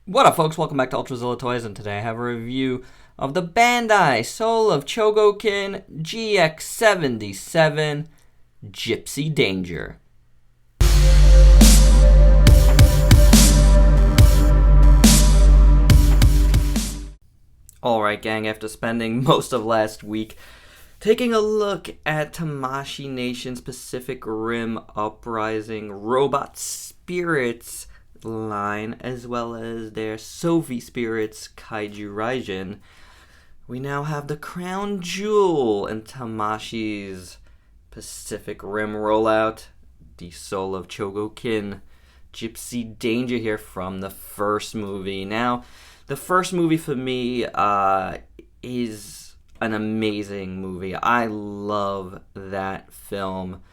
What up, folks? Welcome back to ULTRAZILLA Toys, and today I have a review of the Bandai Soul of Chogokin GX-77 Gipsy Danger. Alright, gang, after spending most of last week taking a look at Tamashii Nation's Pacific Rim Uprising Robot Spirits line, as well as their Sophie Spirits Kaiju Raijin, we now have the crown jewel in Tamashii's Pacific Rim rollout, the Soul of Chogokin Gipsy Danger here from the first movie. Now, the first movie for me is an amazing movie. I love that film.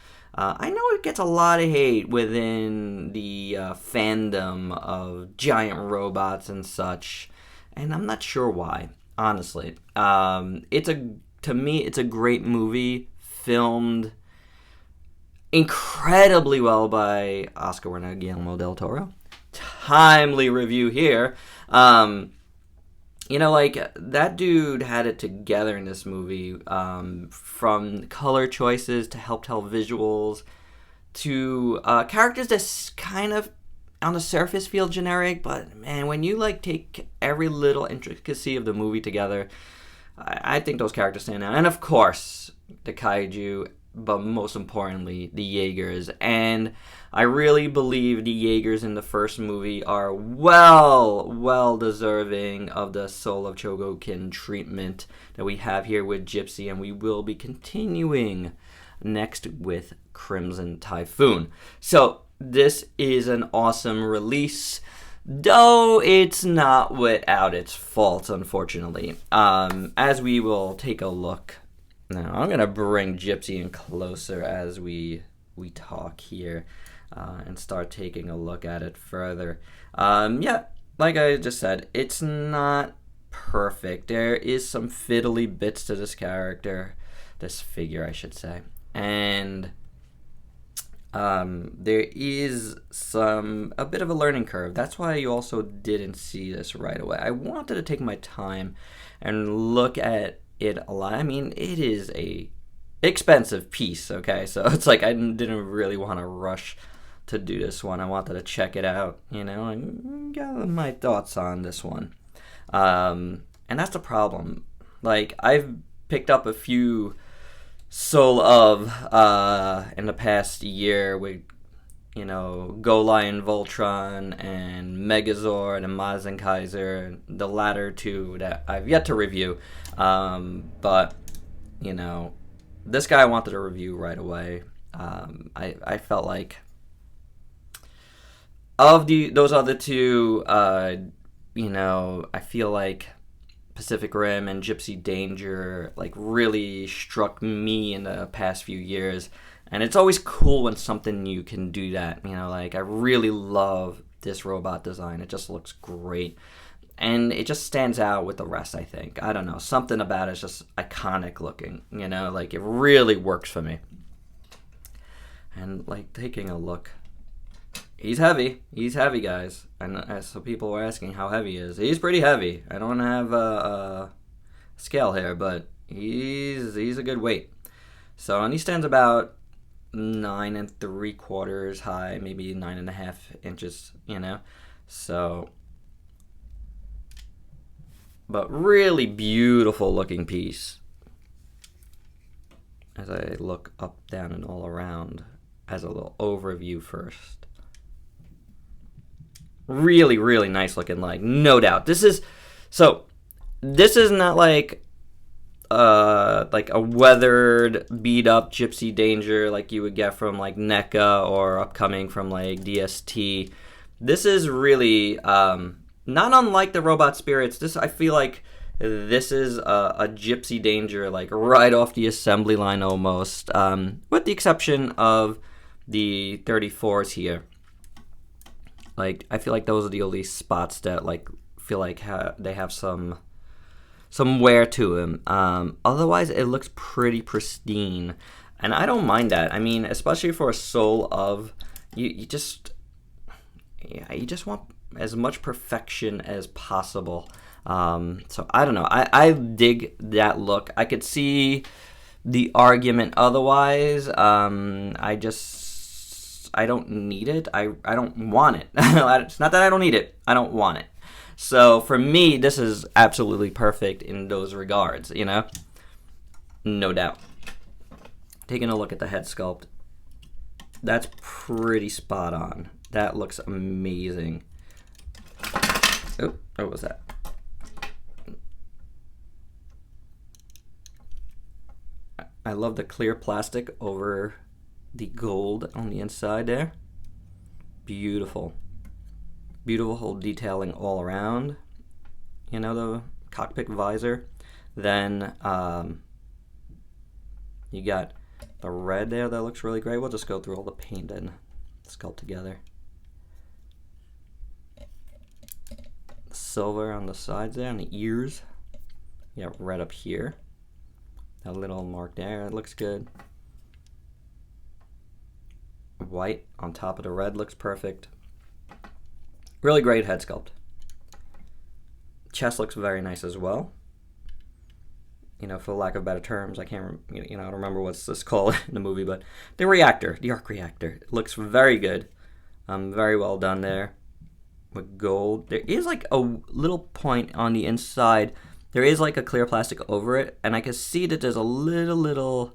I know it gets a lot of hate within the fandom of giant robots and such, and I'm not sure why, honestly. To me, it's a great movie, filmed incredibly well by Oscar winner Guillermo del Toro. Timely review here. That dude had it together in this movie, from color choices to help tell visuals to characters that's kind of on the surface feel generic, but man, when you take every little intricacy of the movie together, I think those characters stand out. And of course, the kaiju, but most importantly, the Jaegers. And I really believe the Jaegers in the first movie are well deserving of the Soul of Chogokin treatment that we have here with Gipsy, and we will be continuing next with Crimson Typhoon. So this is an awesome release, though it's not without its faults, unfortunately. As we will take a look. Now, I'm going to bring Gipsy in closer as we talk here and start taking a look at it further. Like I just said, it's not perfect. There is some fiddly bits to this figure, I should say. And there is a bit of a learning curve. That's why you also didn't see this right away. I wanted to take my time and look at it a lot. I mean, it is a expensive piece, okay? So it's like I didn't really want to rush to do this one. I wanted to check it out, and gather my thoughts on this one. And that's the problem. I've picked up a few Soul of in the past year with Go Lion Voltron and Megazord and Mazen Kaiser, the latter two that I've yet to review. But this guy I wanted to review right away. I felt like of those other two, I feel like Pacific Rim and Gipsy Danger really struck me in the past few years. And it's always cool when something new can do that. I really love this robot design. It just looks great. And it just stands out with the rest, I think. I don't know. Something about it's just iconic looking. It really works for me. And, taking a look. He's heavy. He's heavy, guys. And so people were asking how heavy he is. He's pretty heavy. I don't have a scale here, but he's a good weight. So, and he stands about 9 3/4 high, maybe 9.5 inches, So, but really beautiful looking piece. As I look up, down, and all around, as a little overview first. Really nice looking, no doubt. This is not a weathered, beat up Gipsy Danger like you would get from NECA or upcoming from DST. This is really not unlike the Robot Spirits. I feel like this is a Gipsy Danger right off the assembly line almost, with the exception of the 34s here. I feel like those are the only spots that feel like they have some wear to them. Otherwise, it looks pretty pristine, and I don't mind that. I mean, especially for a Soul of, you just want as much perfection as possible. So I don't know. I dig that look. I could see the argument otherwise. I don't need it. I don't want it. It's not that I don't need it. I don't want it. So for me, this is absolutely perfect in those regards, you know? No doubt. Taking a look at the head sculpt, that's pretty spot on. That looks amazing. Oh, what was that? I love the clear plastic over the gold on the inside there. Beautiful. Beautiful detailing all around. You know, the cockpit visor. Then you got the red there that looks really great. We'll just go through all the paint and sculpt together. Silver on the sides there, on the ears. Yeah, red up here. That little mark there, it looks good. White on top of the red looks perfect. Really great head sculpt. Chest looks very nice as well. You know, for lack of better terms, I can't, I don't remember what's this called in the movie, but the reactor, the arc reactor, it looks very good. Very well done there with gold. There is like a little point on the inside. There is like a clear plastic over it, and I can see that there's a little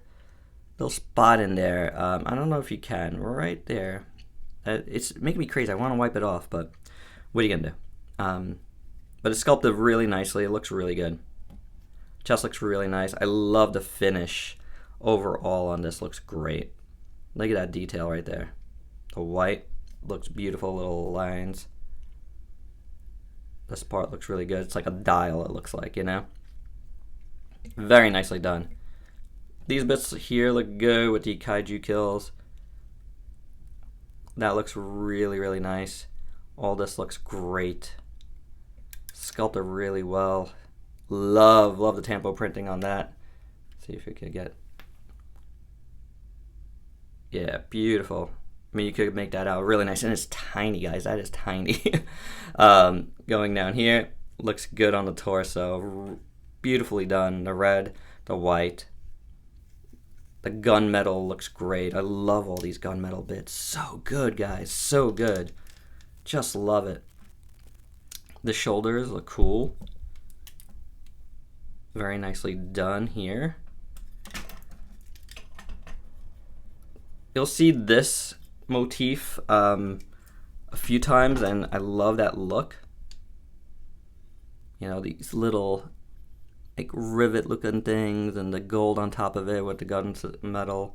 spot in there. I don't know if you can, right there. It's making me crazy. I want to wipe it off, but what are you gonna do? But it's sculpted really nicely. It looks really good. Chest looks really nice. I love the finish overall on this. Looks great. Look at that detail right there. The white looks beautiful, little lines. This part looks really good. It's like a dial, it looks like, you know? Very nicely done. These bits here look good with the kaiju kills. That looks really, really nice. All this looks great. Sculpted really well. Love the tampo printing on that. See if we could get... Yeah, beautiful. I mean, you could make that out really nice. And it's tiny, guys. That is tiny. Going down here, looks good on the torso. Beautifully done. The red, the white. The gunmetal looks great. I love all these gunmetal bits. So good, guys. So good. Just love it. The shoulders look cool. Very nicely done here. You'll see this motif a few times, and I love that look. You know, these little like rivet looking things and the gold on top of it with the gunmetal.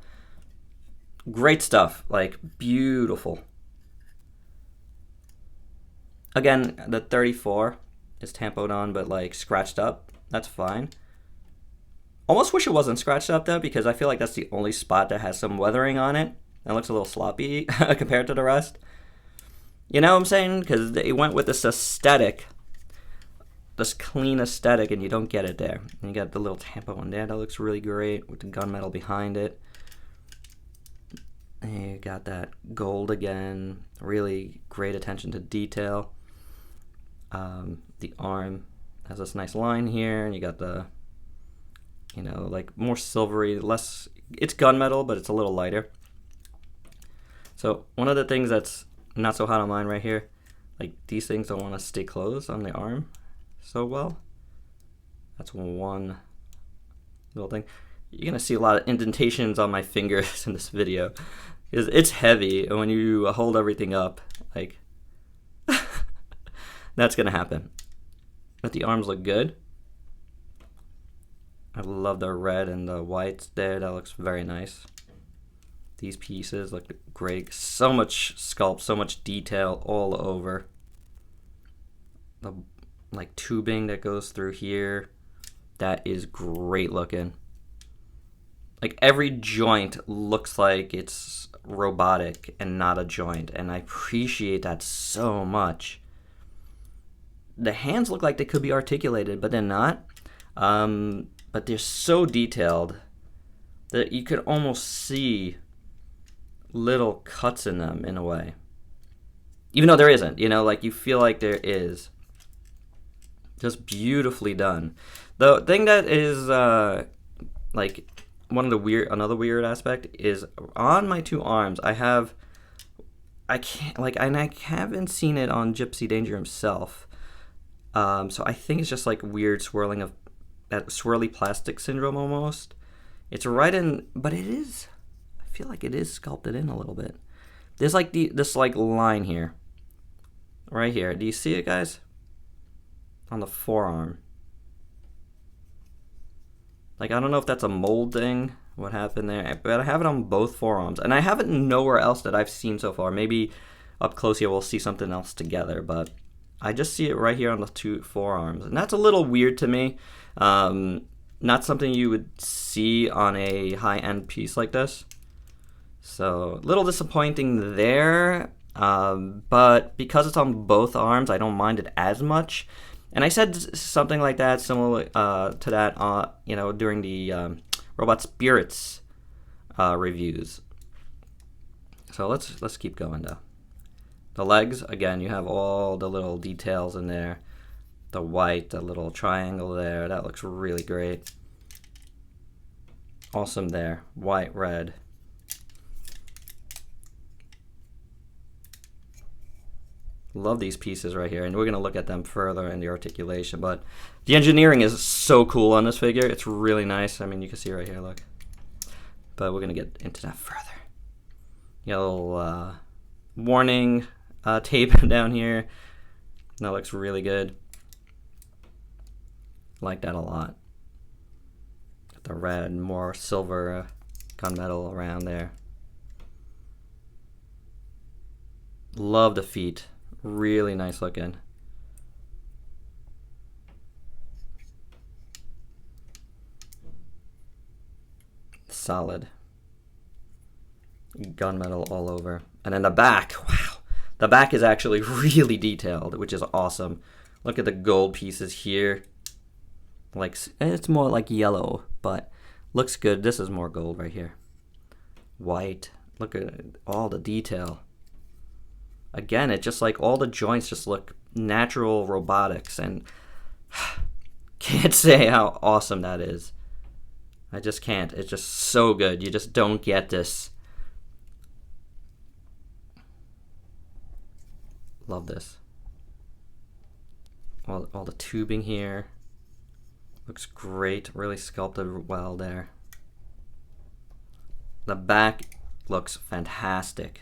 Great stuff, like beautiful. Again, the 34 is tampoed on but like scratched up. That's fine. Almost wish it wasn't scratched up though, because I feel like that's the only spot that has some weathering on it. It looks a little sloppy compared to the rest. You know what I'm saying? Because they went with this aesthetic, this clean aesthetic, and you don't get it there. And you got the little tampo on there that looks really great with the gunmetal behind it. And you got that gold again. Really great attention to detail. The arm has this nice line here, and you got the, you know, like more silvery, less, it's gunmetal, but it's a little lighter. So one of the things that's not so hot on mine right here, like these things don't want to stay closed on the arm so well. That's one little thing. You're gonna see a lot of indentations on my fingers in this video because it's heavy, and when you hold everything up, like that's gonna happen. But the arms look good. I love the red and the whites there. That looks very nice. These pieces look great. So much sculpt, so much detail all over. The like tubing that goes through here, that is great looking. Like every joint looks like it's robotic and not a joint, and I appreciate that so much. The hands look like they could be articulated, but they're not. But they're so detailed that you could almost see little cuts in them in a way. even though there isn't, you know, like you feel like there is. Just beautifully done. The thing that is like another weird aspect is on my two arms. I haven't seen it on Gypsy Danger himself. So I think it's just like weird swirling of that swirly plastic syndrome almost. It's right in, but it is. I feel like it is sculpted in a little bit. There's like this like line here, right here. Do you see it, guys? On the forearm. Like, I don't know if that's a mold thing, what happened there, but I have it on both forearms. And I have it nowhere else that I've seen so far. Maybe up close here we'll see something else together, but I just see it right here on the two forearms. And that's a little weird to me. Not something you would see on a high-end piece like this. So, a little disappointing there. But because it's on both arms, I don't mind it as much. And I said something like that, similar to that, you know, during the Robot Spirits reviews. So let's keep going though. The legs, again, you have all the little details in there. The white, the little triangle there, that looks really great. Awesome there, white, red. Love these pieces right here, and we're going to look at them further in the articulation, but the engineering is so cool on this figure. It's really nice. I mean, you can see right here, look. But we're going to get into that further. You got a little warning tape down here. That looks really good. Like that a lot. Got the red, more silver gunmetal around there. Love the feet. Really nice looking. Solid. Gunmetal all over. And then the back, wow. The back is actually really detailed, which is awesome. Look at the gold pieces here. Like, it's more like yellow, but looks good. This is more gold right here. White. Look at all the detail. Again, it just like all the joints just look natural robotics, and can't say how awesome that is. I just can't. It's just so good. You just don't get this. Love this. All the tubing here. Looks great. Really sculpted well there. The back looks fantastic.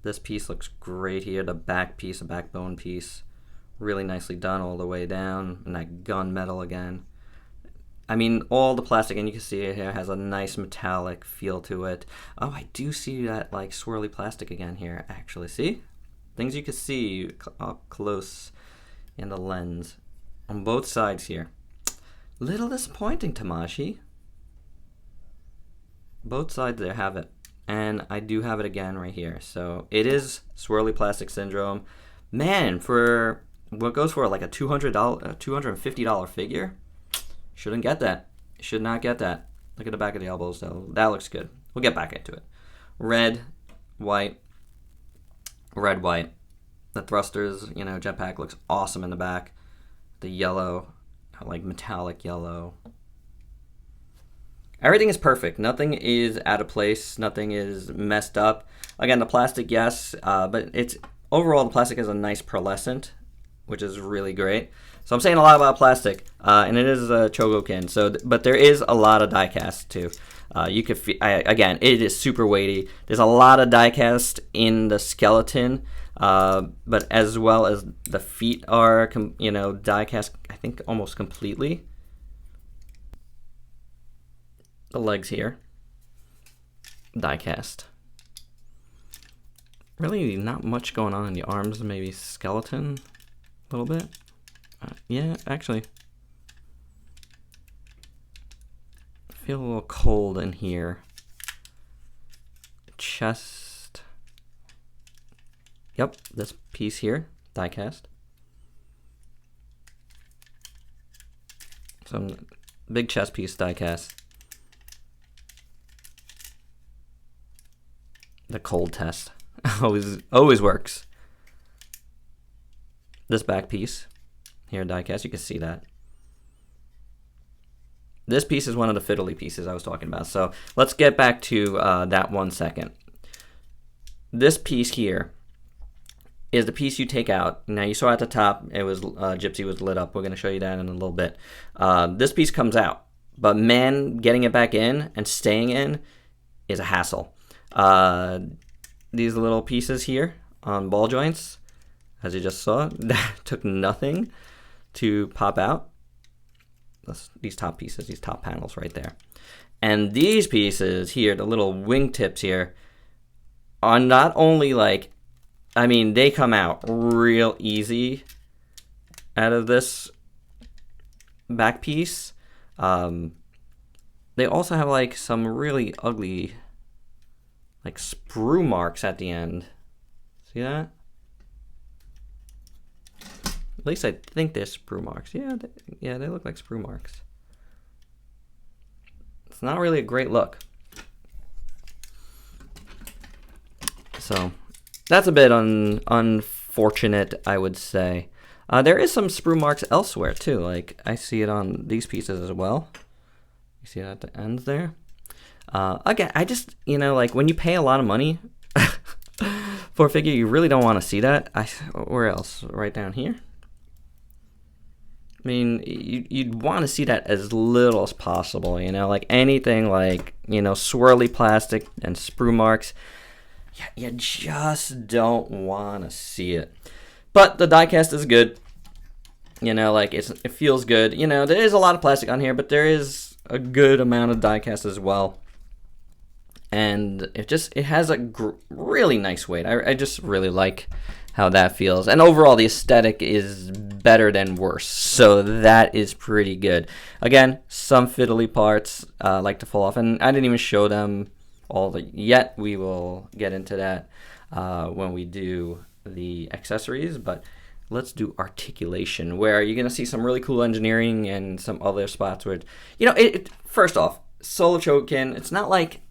This piece looks great here. The back piece, the backbone piece, really nicely done all the way down. And that gunmetal again. I mean, all the plastic, and you can see it here, has a nice metallic feel to it. Oh, I do see that like swirly plastic again here, actually. See? Things you can see up close in the lens on both sides here. Little disappointing, Tamashi. Both sides there have it. And I do have it again right here. So it is swirly plastic syndrome. Man, for what goes for like a $250 figure, shouldn't get that. Should not get that. Look at the back of the elbows though. That looks good. We'll get back into it. Red, white, red, white. The thrusters, you know, jetpack looks awesome in the back. The yellow, like metallic yellow. Everything is perfect. Nothing is out of place. Nothing is messed up. Again, the plastic, yes, but it's overall the plastic is a nice pearlescent, which is really great. So I'm saying a lot about plastic, and it is a Chogokin. So, but there is a lot of diecast too. You could again, it is super weighty. There's a lot of diecast in the skeleton, but as well as the feet are, you know, diecast. I think almost completely. The legs here, diecast. Really not much going on in the arms, maybe skeleton a little bit. Yeah, actually. I feel a little cold in here. Chest. Yep, this piece here, diecast. Some big chest piece diecast. The cold test. always works. This back piece here in diecast, you can see that. This piece is one of the fiddly pieces I was talking about. So let's get back to that 1 second. This piece here is the piece you take out. Now you saw at the top, it was Gipsy was lit up. We're going to show you that in a little bit. This piece comes out, but man, getting it back in and staying in is a hassle. These little pieces here on ball joints, as you just saw, that took nothing to pop out. These top pieces, these top panels right there. And these pieces here, the little wingtips here, are not only like, I mean, they come out real easy out of this back piece. They also have like some really ugly like sprue marks at the end. See that? At least I think they're sprue marks. Yeah, they look like sprue marks. It's not really a great look. So that's a bit unfortunate, I would say. There is some sprue marks elsewhere too. Like I see it on these pieces as well. You see it at the ends there. Again, I just, you know, like when you pay a lot of money for a figure, you really don't want to see that. Where else? Right down here. I mean, you'd want to see that as little as possible, you know, like anything like, you know, swirly plastic and sprue marks. You just don't want to see it. But the diecast is good. You know, like it feels good. You know, there is a lot of plastic on here, but there is a good amount of diecast as well. And it has a really nice weight. I just really like how that feels. And overall, the aesthetic is better than worse. So that is pretty good. Again, some fiddly parts like to fall off. And I didn't even show them all yet. We will get into that when we do the accessories. But let's do articulation, where you're going to see some really cool engineering and some other spots where, you know, first off, Solo Chogokin, it's not like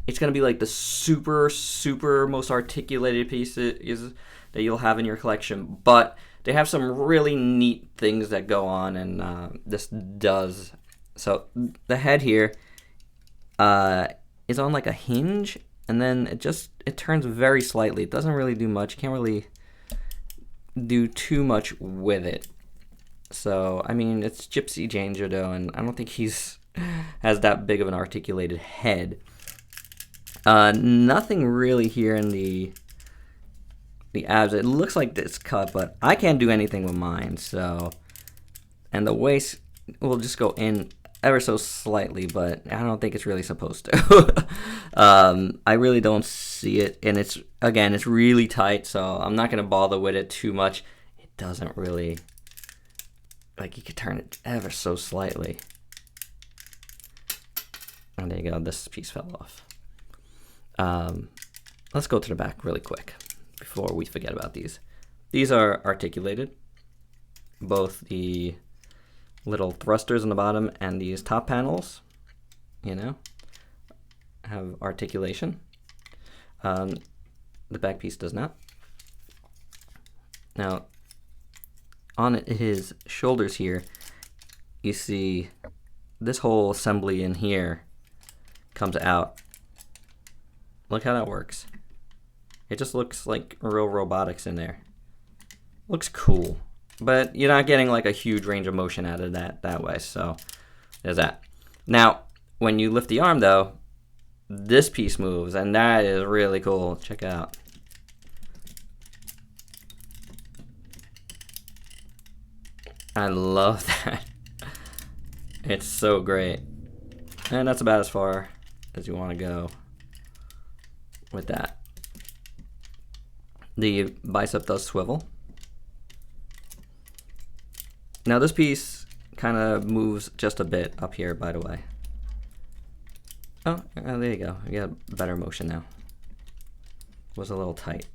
it's going to be like the super most articulated piece is that you'll have in your collection, but they have some really neat things that go on, and this does. So the head here is on like a hinge, and then it turns very slightly. It doesn't really do much. You can't really do too much with it. So I mean, it's Gipsy Danger though, and I don't think he's has that big of an articulated head. Nothing really here in the abs. It looks like this cut, but I can't do anything with mine. So, and the waist will just go in ever so slightly, but I don't think it's really supposed to. I really don't see it, and it's really tight, so I'm not gonna bother with it too much. It doesn't really, like, you could turn it ever so slightly. And there you go, this piece fell off. Let's go to the back really quick before we forget about these. These are articulated, both the little thrusters on the bottom and these top panels, you know, have articulation. The back piece does not. Now, on his shoulders here, you see this whole assembly in here comes out. Look how that works. It just looks like real robotics in there. Looks cool. But you're not getting like a huge range of motion out of that way, so there's that. Now, when you lift the arm though, this piece moves, and that is really cool. Check it out. I love that. It's so great. And that's about as far as you want to go with that. The bicep does swivel. Now this piece kind of moves just a bit up here, by the way. Oh, there you go. You got better motion now. It was a little tight.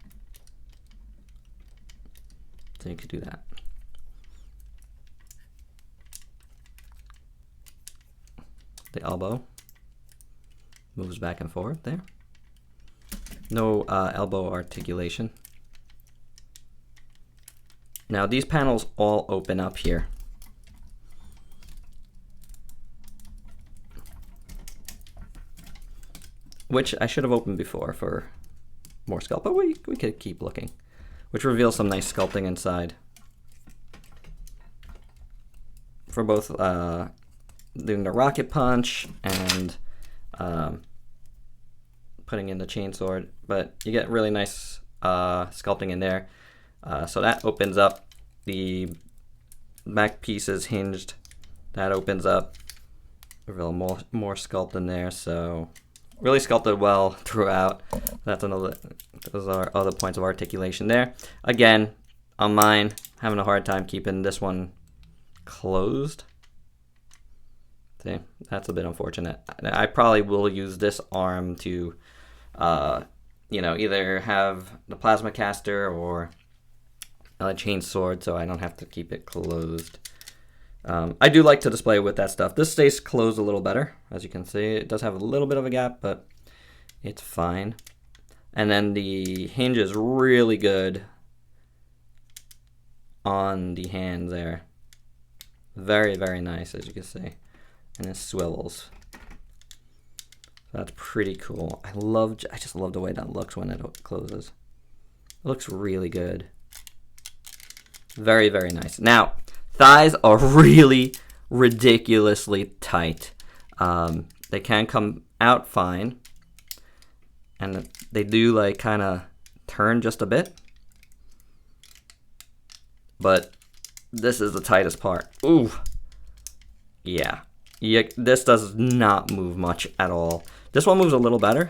So you could do that. The elbow moves back and forth there. No elbow articulation. Now these panels all open up here. Which I should have opened before for more sculpt, but we could keep looking. Which reveals some nice sculpting inside. For both doing the rocket punch and putting in the chainsword, but you get really nice sculpting in there. So that opens up. The back piece is hinged. That opens up. Reveal more sculpt in there. So really sculpted well throughout. That's another. Those are other points of articulation there. Again, on mine, having a hard time keeping this one closed. See, that's a bit unfortunate. I probably will use this arm to, you know, either have the plasma caster or a chain sword, so I don't have to keep it closed. I do like to display with that stuff. This stays closed a little better, as you can see. It does have a little bit of a gap, but it's fine. And then the hinge is really good on the hands there. Very, very nice, as you can see. And it swivels. So that's pretty cool. I just love the way that looks when it closes. It looks really good. Very, very nice. Now, thighs are really ridiculously tight. They can come out fine. And they do like kind of turn just a bit. But this is the tightest part. Ooh. Yeah. This does not move much at all. This one moves a little better.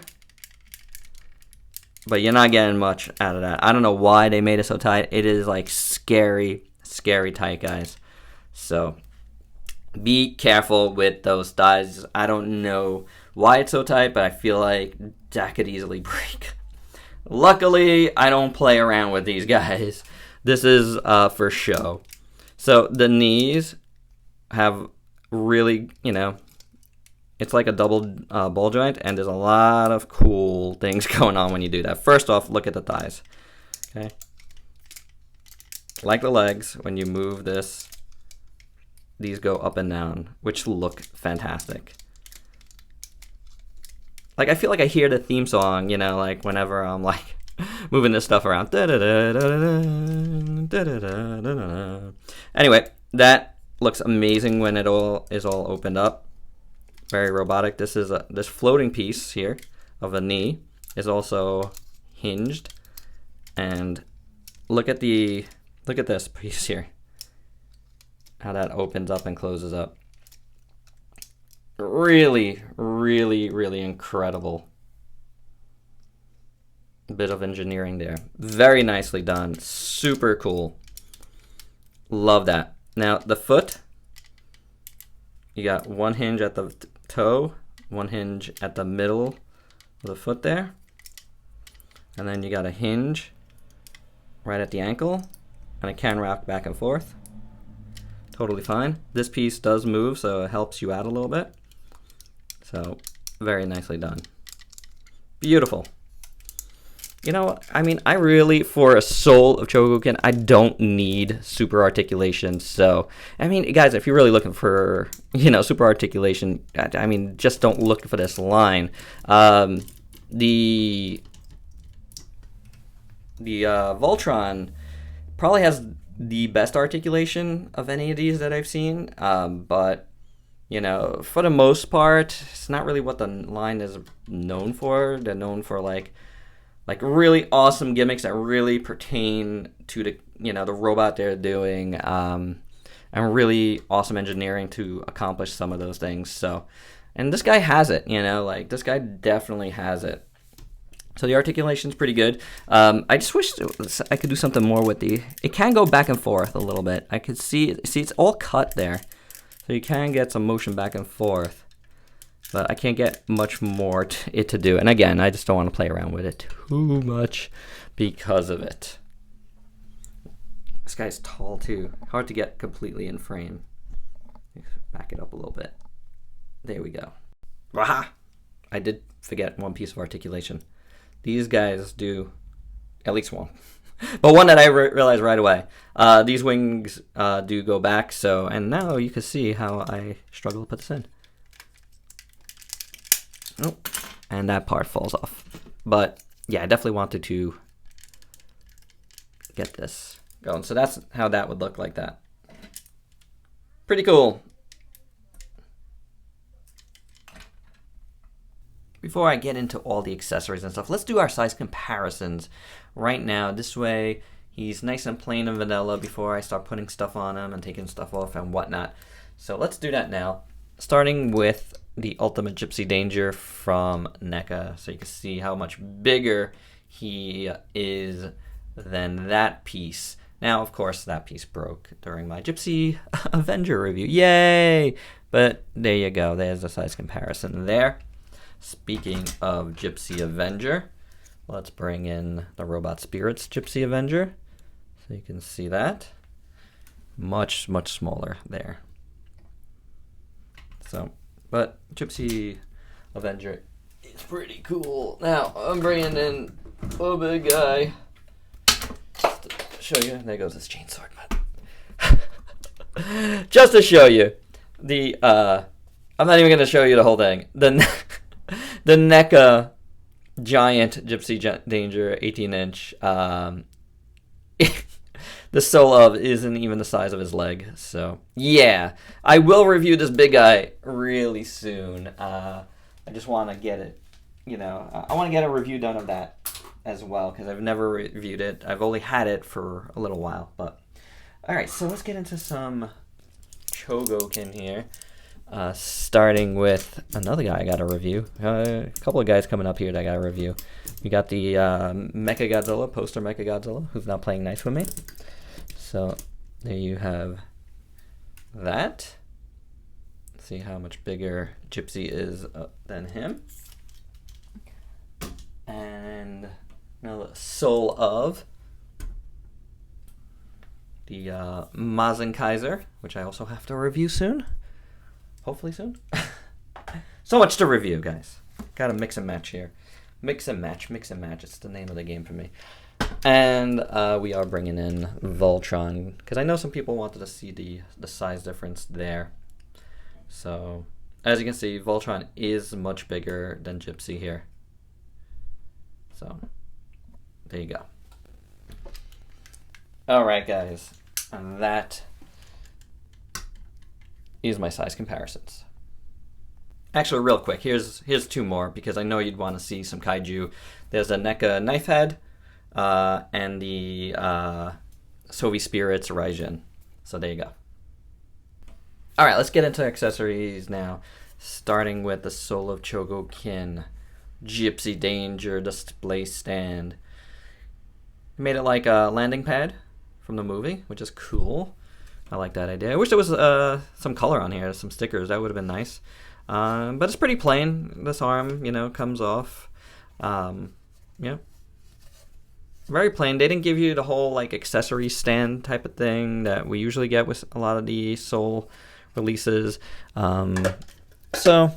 But you're not getting much out of that. I don't know why they made it so tight. It is like scary, scary tight, guys. So be careful with those thighs. I don't know why it's so tight, but I feel like that could easily break. Luckily, I don't play around with these guys. This is for show. So the knees have really, you know, it's like a double ball joint, and there's a lot of cool things going on when you do that. First off, look at the thighs. Okay. Like the legs, when you move this, these go up and down, which look fantastic. Like, I feel like I hear the theme song, you know, like whenever I'm like moving this stuff around. Anyway, that looks amazing when it all is all opened up. Very robotic. This is this floating piece here of a knee is also hinged, and look at this piece here. How that opens up and closes up. Really, really, really incredible bit of engineering there. Very nicely done. Super cool. Love that. Now the foot, you got one hinge at the toe, one hinge at the middle of the foot there, and then you got a hinge right at the ankle, and it can rock back and forth. Totally fine. This piece does move, so it helps you out a little bit. So very nicely done. Beautiful. You know, I mean, I really, for a soul of Chogokin, I don't need super articulation. So, I mean, guys, if you're really looking for, you know, super articulation, I mean, just don't look for this line. The Voltron probably has the best articulation of any of these that I've seen, but you know, for the most part, it's not really what the line is known for. They're known for like really awesome gimmicks that really pertain to the, you know, the robot they're doing, and really awesome engineering to accomplish some of those things. So, and this guy has it, you know, like this guy definitely has it. So the articulation's pretty good. I just wish I could do something more with it can go back and forth a little bit. I could see it's all cut there. So you can get some motion back and forth, but I can't get much more to do. And again, I just don't want to play around with it too much because of it. This guy's tall too. Hard to get completely in frame. Back it up a little bit. There we go. Aha! I did forget one piece of articulation. these guys do at least one. But one that I realized right away. These wings do go back, so, and now you can see how I struggle to put this in. Oh, and that part falls off. But yeah, I definitely wanted to get this going. So that's how that would look like that. Pretty cool. Before I get into all the accessories and stuff, let's do our size comparisons right now. This way, he's nice and plain and vanilla before I start putting stuff on him and taking stuff off and whatnot. So let's do that now. Starting with the Ultimate Gipsy Danger from NECA. So you can see how much bigger he is than that piece. Now, of course, that piece broke during my Gipsy Avenger review. Yay! But there you go. There's a size comparison there. Speaking of Gipsy Avenger, let's bring in the Robot Spirits Gipsy Avenger. So you can see that. Much, much smaller there. So, but Gipsy Avenger is pretty cool. Now, I'm bringing in a big guy. Just to show you. There goes his chainsaw. Just to show you. I'm not even going to show you the whole thing. The NECA giant Gipsy Danger 18-inch, the sole of isn't even the size of his leg. So yeah, I will review this big guy really soon. I just want to get it, I want to get a review done of that as well, because I've never reviewed it. I've only had it for a little while. But all right, so let's get into some Chogokin here. Starting with another guy I got to review. A couple of guys coming up here that I got to review. We got the Mechagodzilla, poster Mechagodzilla, who's not playing nice with me. So there you have that. See how much bigger Gipsy is than him. And now the soul of the Mazen Kaiser, which I also have to review soon. Hopefully soon. So much to review, guys. Gotta mix and match here. Mix and match, mix and match. It's the name of the game for me. And we are bringing in Voltron, because I know some people wanted to see the size difference there. So, as you can see, Voltron is much bigger than Gipsy here. So, there you go. Alright, guys. And that is my size comparisons. Actually, real quick, here's two more, because I know you'd want to see some kaiju. There's a NECA Knife Head and the Sovi Spirits Raijin. So there you go. All right, let's get into accessories now. Starting with the Soul of Chogokin, Gipsy Danger display stand. Made it like a landing pad from the movie, which is cool. I like that idea. I wish there was some color on here, some stickers. That would have been nice. But it's pretty plain. This arm, comes off. Yeah. Very plain. They didn't give you the whole like accessory stand type of thing that we usually get with a lot of the Soul releases. So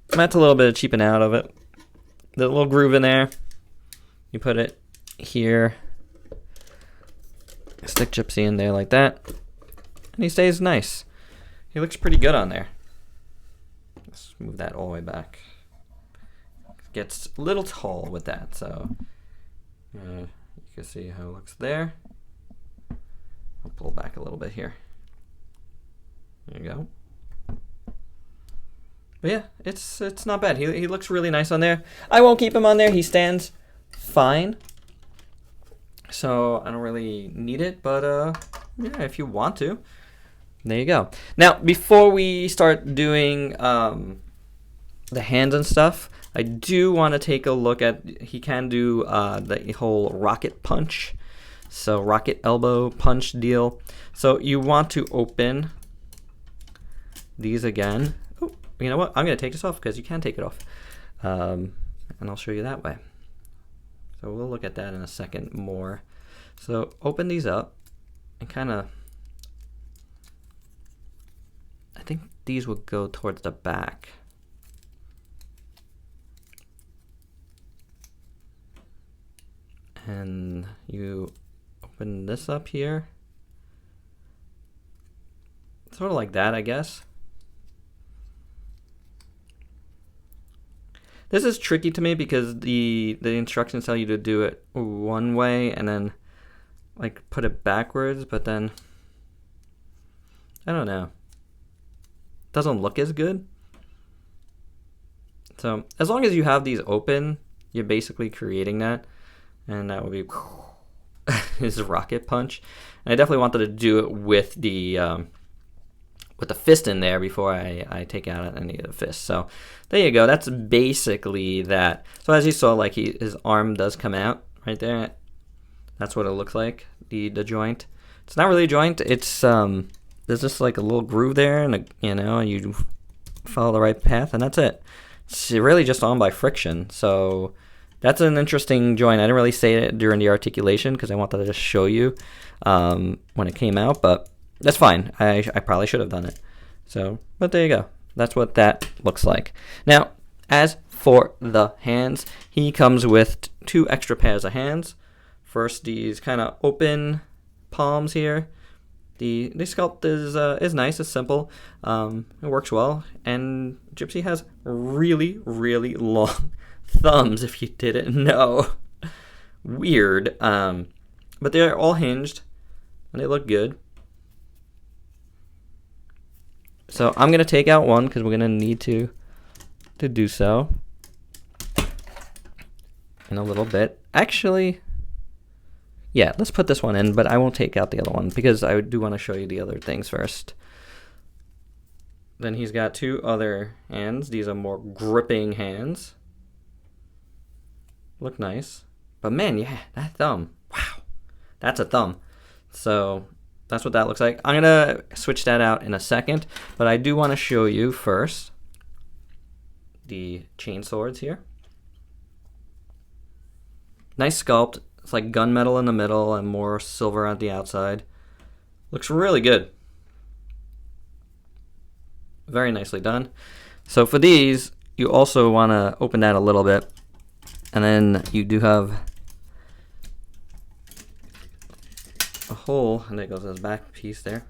that's a little bit of cheaping out of it. The little groove in there. You put it here. Stick Gipsy in there like that. And he stays nice. He looks pretty good on there. Let's move that all the way back. Gets a little tall with that, so you can see how it looks there. I'll pull back a little bit here. There you go. But yeah, it's not bad. He looks really nice on there. I won't keep him on there. He stands fine. So I don't really need it, but yeah, if you want to. There you go. Now, before we start doing the hands and stuff, I do want to take a look at, he can do the whole rocket punch. So rocket elbow punch deal. So you want to open these again. Oh, you know what? I'm going to take this off because you can take it off. And I'll show you that way. So we'll look at that in a second more. So open these up and kind of, I think these would go towards the back. and you open this up here. Sort of like that, I guess. This is tricky to me because the instructions tell you to do it one way and then like put it backwards, but then I don't know. Doesn't look as good. So as long as you have these open, you're basically creating that, and that would be his rocket punch. And I definitely wanted to do it with the fist in there before I take out any of the fists. So there you go. That's basically that. So as you saw, like his arm does come out right there. That's what it looks like. The joint. It's not really a joint. It's there's just like a little groove there, and you follow the right path, and that's it. It's really just on by friction. So that's an interesting joint. I didn't really say it during the articulation because I wanted to just show you when it came out, but that's fine. I probably should have done it. So, but there you go. That's what that looks like. Now, as for the hands, he comes with 2 extra pairs of hands. First, these kind of open palms here. The sculpt is nice. It's simple. It works well. And Gipsy has really, really long thumbs, if you didn't know. Weird. But they're all hinged, and they look good. So I'm going to take out one because we're going to need to do so in a little bit. Actually, yeah, let's put this one in, but I won't take out the other one because I do want to show you the other things first. Then he's got 2 other hands. These are more gripping hands. Look nice. But man, yeah, that thumb. Wow. That's a thumb. So that's what that looks like. I'm going to switch that out in a second, but I do want to show you first the chain swords here. Nice sculpt. It's like gunmetal in the middle and more silver on the outside. Looks really good. Very nicely done. So for these, you also want to open that a little bit. And then you do have a hole, and there goes this back piece there.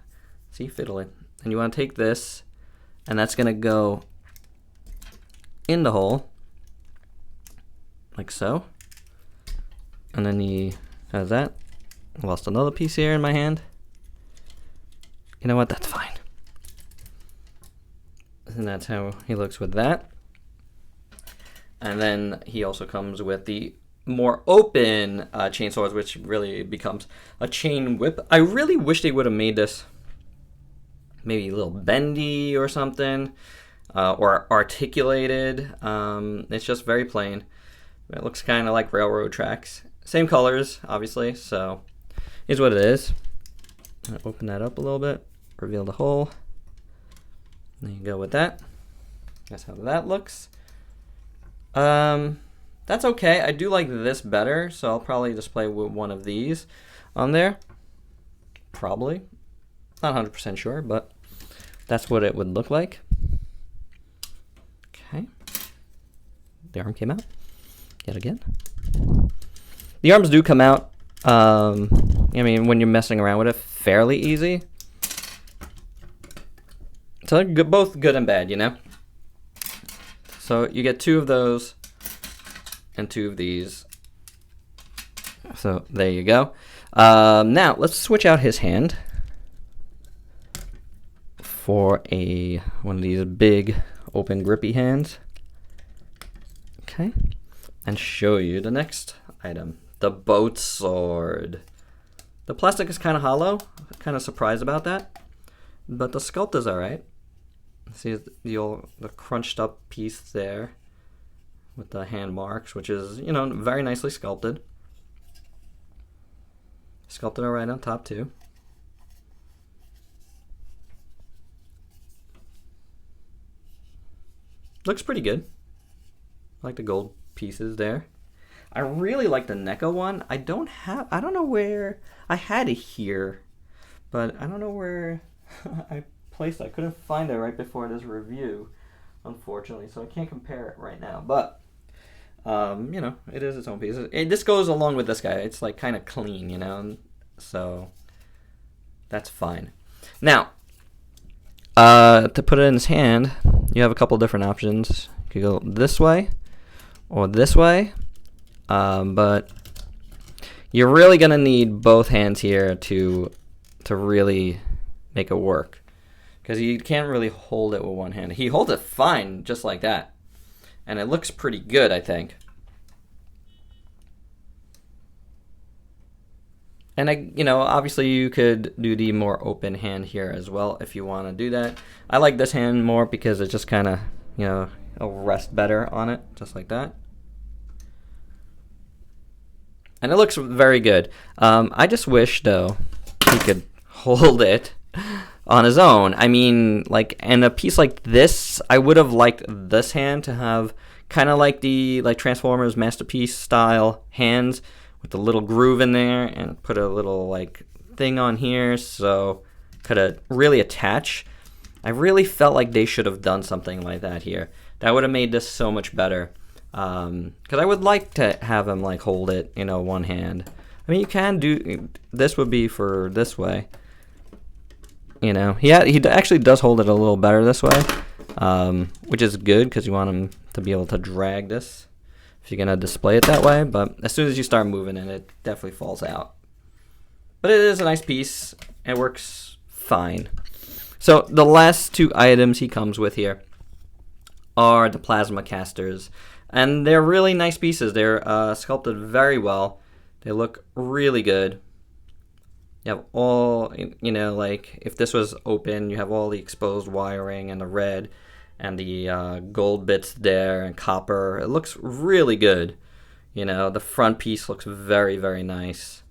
See, fiddling. And you want to take this, and that's going to go in the hole, like so. And then he has that. I lost another piece here in my hand. You know what? That's fine. And that's how he looks with that. And then he also comes with the more open chain swords, which really becomes a chain whip. I really wish they would have made this maybe a little bendy or something, or articulated. It's just very plain. It looks kind of like railroad tracks. Same colors, obviously, so here's what it is. I'll open that up a little bit, reveal the hole. There you go with that. That's how that looks. That's okay. I do like this better, so I'll probably just play with one of these on there. Probably. Not 100% sure, but that's what it would look like. Okay. The arm came out yet again. The arms do come out, I mean, when you're messing around with it, fairly easy. So they're both good and bad, you know? So you get 2 of those and 2 of these. So there you go. Now, let's switch out his hand for one of these big, open, grippy hands. Okay. And show you the next item. The boat sword. The plastic is kind of hollow. I'm kind of surprised about that. But the sculpt is alright. See the crunched up piece there with the hand marks, which is, very nicely sculpted. Sculpted alright on top too. Looks pretty good. I like the gold pieces there. I really like the NECA one. I don't know where, I had it here, but I don't know where I placed it. I couldn't find it right before this review, unfortunately, so I can't compare it right now. But You know, it is its own piece. This goes along with this guy. It's like kind of clean, you know, so that's fine. Now, to put it in his hand, you have a couple different options. You could go this way or this way, but you're really gonna need both hands here to really make it work, because you can't really hold it with one hand. He holds it fine, just like that, and it looks pretty good, I think. And you know, obviously you could do the more open hand here as well if you want to do that. I like this hand more because it just kind of, you know, it'll rest better on it, just like that. And it looks very good. I just wish, though, he could hold it on his own. I mean, like, in a piece like this, I would have liked this hand to have kind of like the Transformers Masterpiece style hands with a little groove in there, and put a little like thing on here so could have really attach. I really felt like they should have done something like that here. That would have made this so much better. Because I would like to have him like hold it, you know, one hand. I mean, you can do this. Would be for this way. You know, he actually does hold it a little better this way, which is good because you want him to be able to drag this if you're gonna display it that way. But as soon as you start moving it definitely falls out. But it is a nice piece. It works fine. So the last two items he comes with here are the plasma casters. And they're really nice pieces. They're sculpted very well. They look really good. You have all, you know, like if this was open, you have all the exposed wiring and the red and the gold bits there and copper. It looks really good. You know, the front piece looks very, very nice.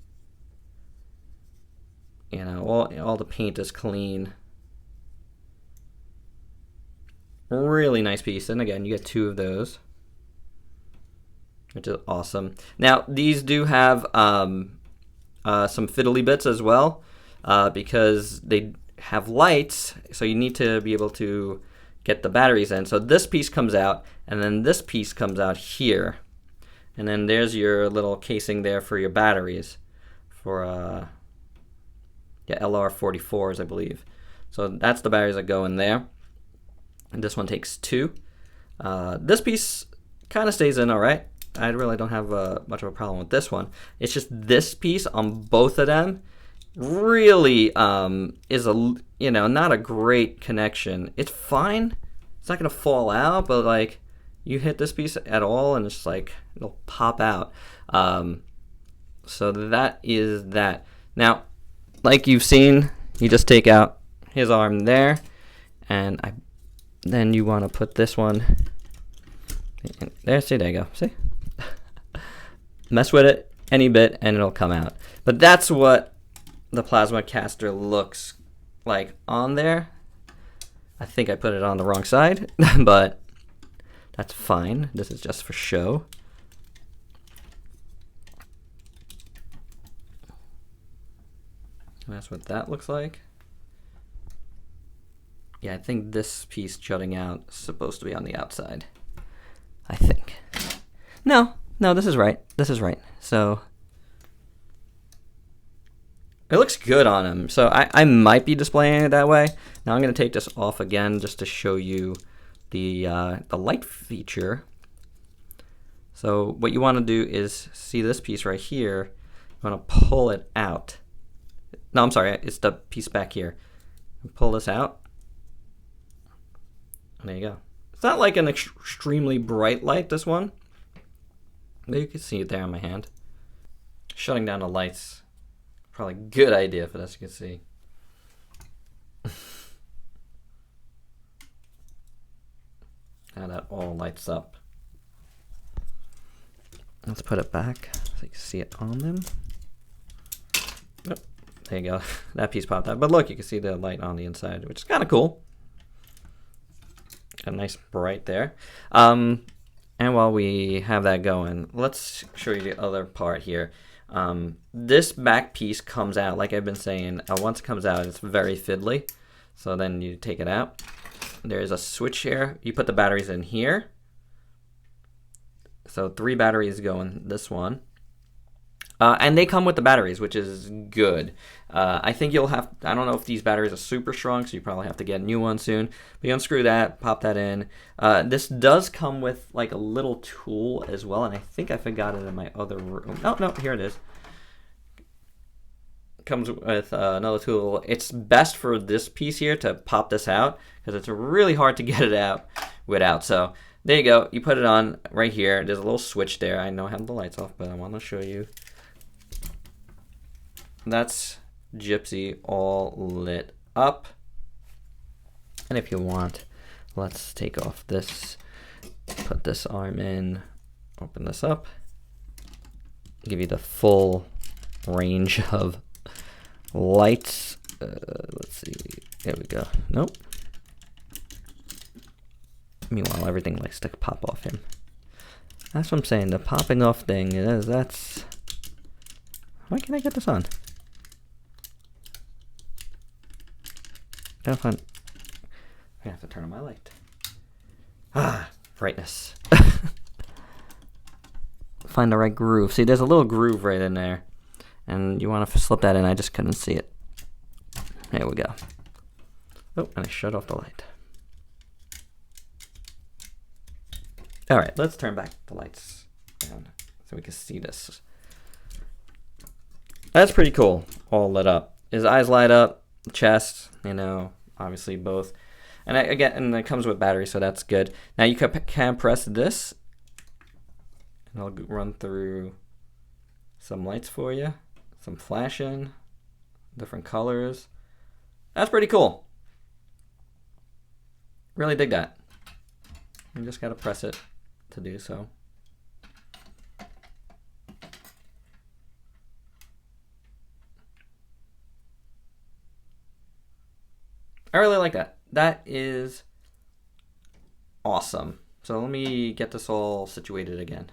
You know, all the paint is clean. Really nice piece. And again, you get two of those, which is awesome. Now, these do have some fiddly bits as well, because they have lights, so you need to be able to get the batteries in. So this piece comes out, and then this piece comes out here. And then there's your little casing there for your batteries, for LR44s, I believe. So that's the batteries that go in there. And this one takes two. This piece kind of stays in all right. I really don't have much of a problem with this one. It's just this piece on both of them really is not a great connection. It's fine. It's not gonna fall out, but like you hit this piece at all and it's like it'll pop out. So that is that. Now, like you've seen, you just take out his arm there, and then you want to put this one in there. See, there you go. See? Mess with it any bit and it'll come out. But that's what the plasma caster looks like on there. I think I put it on the wrong side, but that's fine. This is just for show. And that's what that looks like. Yeah, I think this piece jutting out is supposed to be on the outside. I think. No, this is right. This is right. So it looks good on him. So I might be displaying it that way. Now I'm going to take this off again just to show you the light feature. So what you want to do is see this piece right here. You want to pull it out. No, I'm sorry. It's the piece back here. Pull this out. There you go. It's not like an extremely bright light, this one. But you can see it there on my hand. Shutting down the lights. Probably a good idea for this, you can see. Now that all lights up. Let's put it back so you can see it on them. Oh, there you go. That piece popped out. But look, you can see the light on the inside, which is kind of cool. A nice bright there. And while we have that going, let's show you the other part here. This back piece comes out, like I've been saying, once it comes out, it's very fiddly. So then you take it out. There's a switch here. You put the batteries in here. So 3 batteries go in this one. And they come with the batteries, which is good. I think you'll have, I don't know if these batteries are super strong, so you probably have to get a new one soon. But you unscrew that, pop that in. This does come with like a little tool as well, and I think I forgot it in my other room. Oh, no, here it is. Comes with another tool. It's best for this piece here to pop this out, because it's really hard to get it out without. So there you go. You put it on right here. There's a little switch there. I know I have the lights off, but I want to show you. That's Gipsy all lit up. And if you want, let's take off this, put this arm in, open this up, give you the full range of lights. Let's see, there we go. Nope. Meanwhile, everything likes to pop off him. That's what I'm saying, the popping off thing is, that's, why can't I get this on? I have to turn on my light. Brightness. Find the right groove. See, there's a little groove right in there, and you want to slip that in. I just couldn't see it. There we go. Oh, and I shut off the light. All right, let's turn back the lights down so we can see this. That's pretty cool. All lit up. His eyes light up. Chest, you know, obviously both, and and it comes with battery, so that's good. Now you can press this, and I'll run through some lights for you, some flashing, different colors. That's pretty cool. Really dig that. You just gotta press it to do so. I really like that. That is awesome. So let me get this all situated again.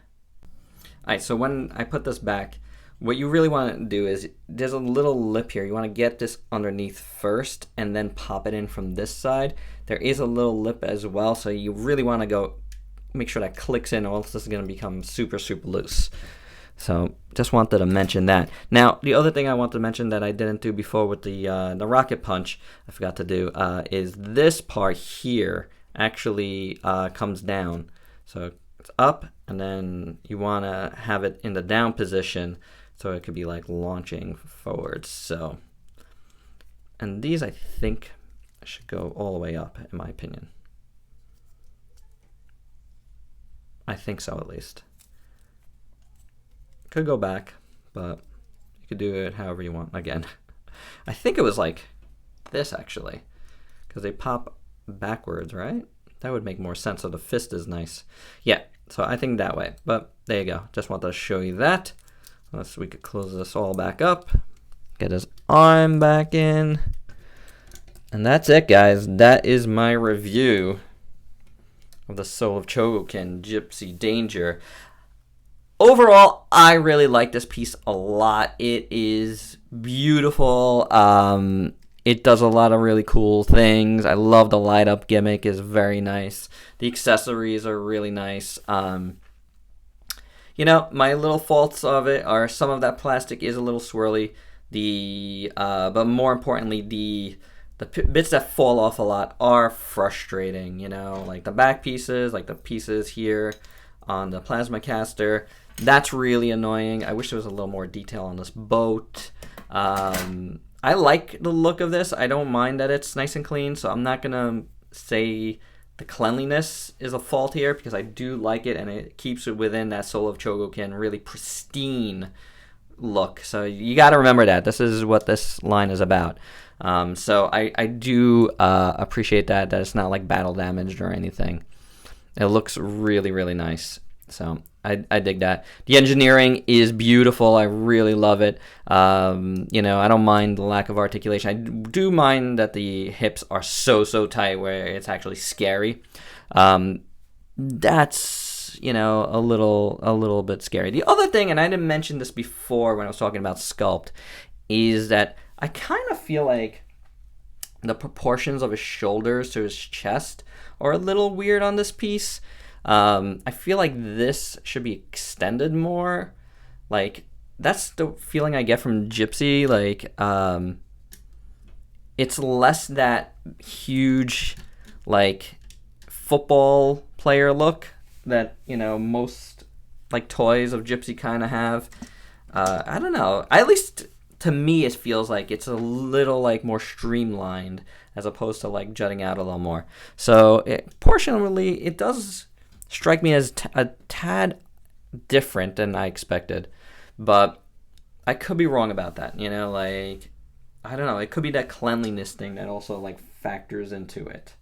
All right, so when I put this back, what you really want to do is, there's a little lip here. You want to get this underneath first and then pop it in from this side. There is a little lip as well, so you really want to go make sure that clicks in, or else this is going to become super, super loose. So just wanted to mention that. Now, the other thing I want to mention that I didn't do before with the rocket punch, I forgot to do, is this part here actually comes down. So it's up, and then you want to have it in the down position, so it could be like launching forwards. So, and these I think should go all the way up, in my opinion. I think so, at least. Could go back, but you could do it however you want. Again, I think it was like this actually, because they pop backwards, right? That would make more sense. So the fist is nice. Yeah, so I think that way. But there you go. Just wanted to show you that. We could close this all back up, get his arm back in, and that's it, guys. That is my review of the Soul of Chogokin Gipsy Danger. Overall, I really like this piece a lot. It is beautiful. It does a lot of really cool things. I love the light up gimmick, is very nice. The accessories are really nice. You know, my little faults of it are some of that plastic is a little swirly. But more importantly, the bits that fall off a lot are frustrating. You know, like the back pieces, like the pieces here on the plasma caster. That's really annoying. I wish there was a little more detail on this boat. I like the look of this. I don't mind that it's nice and clean, so I'm not going to say the cleanliness is a fault here, because I do like it, and it keeps it within that Soul of Chogokin really pristine look. So you got to remember that. This is what this line is about. So I do appreciate that it's not like battle damaged or anything. It looks really, really nice. So I dig that. The engineering is beautiful. I really love it. You know, I don't mind the lack of articulation. I do mind that the hips are so tight where it's actually scary. That's, you know, a little bit scary. The other thing, and I didn't mention this before when I was talking about Sculpt, is that I kind of feel like the proportions of his shoulders to his chest are a little weird on this piece. I feel like this should be extended more. Like, that's the feeling I get from Gipsy. Like, it's less that huge, like, football player look that, most, like, toys of Gipsy kind of have. I don't know. At least to me, it feels like it's a little, like, more streamlined as opposed to, like, jutting out a little more. So, proportionally, it does strike me as a tad different than I expected. But I could be wrong about that, like, I don't know. It could be that cleanliness thing that also, like, factors into it.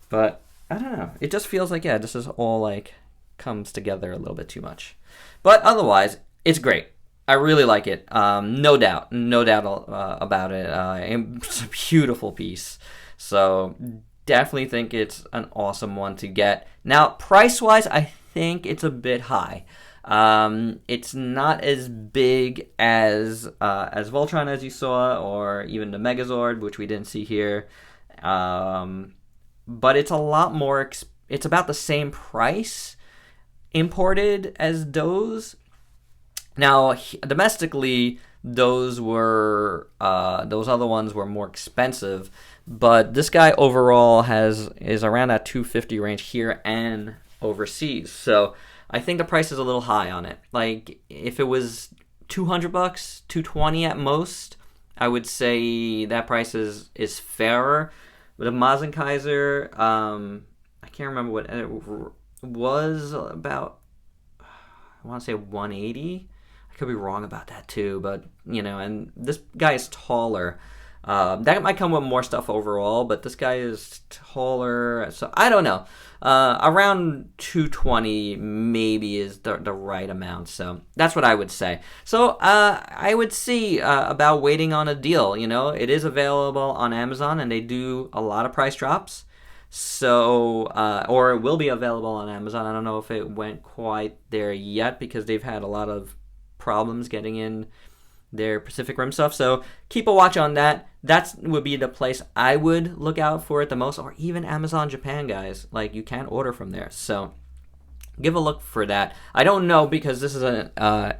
But I don't know. It just feels like, this is all, like, comes together a little bit too much. But otherwise, it's great. I really like it. No doubt about it. It's a beautiful piece. So definitely think it's an awesome one to get. Now, price-wise, I think it's a bit high. It's not as big as Voltron, as you saw, or even the Megazord, which we didn't see here. But it's a lot more. It's about the same price imported as those. Now, domestically, those other ones were more expensive, but this guy overall is around that $250 range here and overseas. So I think the price is a little high on it. Like, if it was $200, $220 at most, I would say that price is fairer. But a Mazenkaiser, I can't remember what it was, about, I want to say 180. I could be wrong about that too, but, and this guy is taller. That might come with more stuff overall, but this guy is taller, so I don't know. Around 220 maybe is the right amount, so that's what I would say. So I would see about waiting on a deal. It is available on Amazon, and they do a lot of price drops. So, or it will be available on Amazon. I don't know if it went quite there yet because they've had a lot of problems getting in their Pacific Rim stuff. So keep a watch on that. That would be the place I would look out for it the most, or even Amazon Japan, guys. Like, you can order from there. So give a look for that. I don't know because this is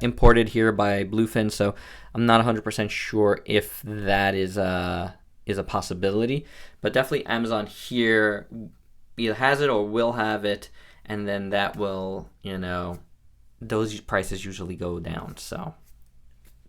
imported here by Bluefin, so I'm not 100% sure if that is a possibility. But definitely Amazon here either has it or will have it, and then that will, those prices usually go down. So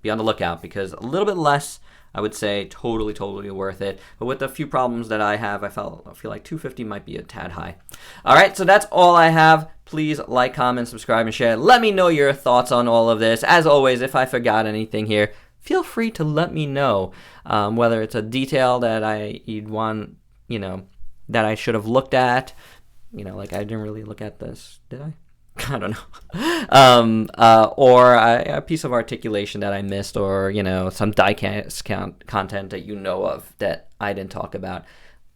be on the lookout, because a little bit less, I would say, totally worth it. But with the few problems that I have, I feel like $250 might be a tad high. All right, so that's all I have. Please like, comment, subscribe, and share. Let me know your thoughts on all of this. As always, if I forgot anything here, feel free to let me know, whether it's a detail that you'd want, that I should have looked at. Like, I didn't really look at this, did I? I don't know. Or a piece of articulation that I missed, or, some diecast content that you know of that I didn't talk about.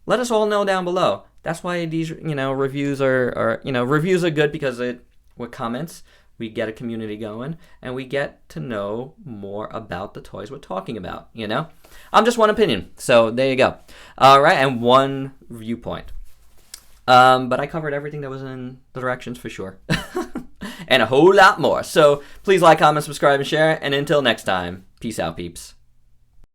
Let us all know down below. That's why these, reviews are reviews are good, because with comments, we get a community going, and we get to know more about the toys we're talking about, I'm just one opinion, so there you go. All right, and one viewpoint. But I covered everything that was in the directions for sure. And a whole lot more. So please like, comment, subscribe, and share. And until next time, peace out, peeps.